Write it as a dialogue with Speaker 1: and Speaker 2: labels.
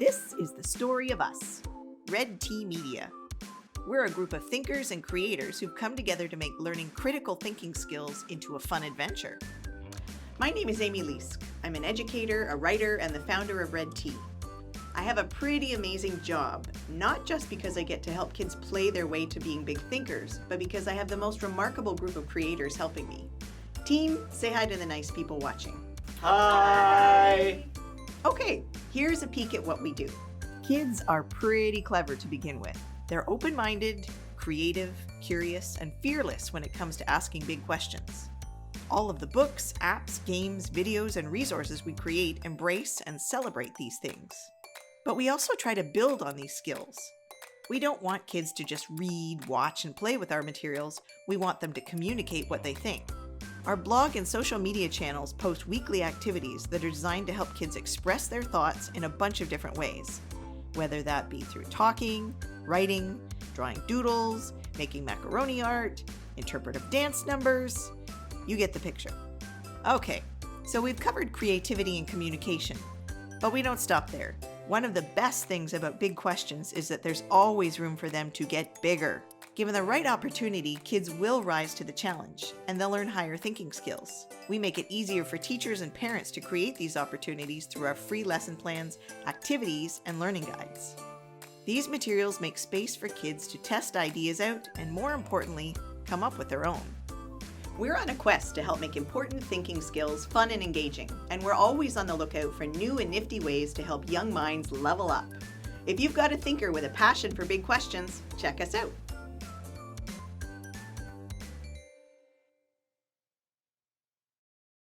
Speaker 1: This is the story of us, Red Tea Media. We're a group of thinkers and creators who've come together to make learning critical thinking skills into a fun adventure. My name is Amy Leask. I'm an educator, a writer, and the founder of Red Tea. I have a pretty amazing job, not just because I get to help kids play their way to being big thinkers, but because I have the most remarkable group of creators helping me. Team, say hi to the nice people watching.
Speaker 2: Hi!
Speaker 1: Okay, here's a peek at what we do. Kids are pretty clever to begin with. They're open-minded, creative, curious, and fearless when it comes to asking big questions. All of the books, apps, games, videos, and resources we create embrace and celebrate these things. But we also try to build on these skills. We don't want kids to just read, watch, and play with our materials. We want them to communicate what they think. Our blog and social media channels post weekly activities that are designed to help kids express their thoughts in a bunch of different ways, whether that be through talking, writing, drawing doodles, making macaroni art, interpretive dance numbers. You get the picture. Okay, so we've covered creativity and communication, but we don't stop there. One of the best things about big questions is that there's always room for them to get bigger. Given the right opportunity, kids will rise to the challenge, and they'll learn higher thinking skills. We make it easier for teachers and parents to create these opportunities through our free lesson plans, activities, and learning guides. These materials make space for kids to test ideas out and, more importantly, come up with their own. We're on a quest to help make important thinking skills fun and engaging, and we're always on the lookout for new and nifty ways to help young minds level up. If you've got a thinker with a passion for big questions, check us out.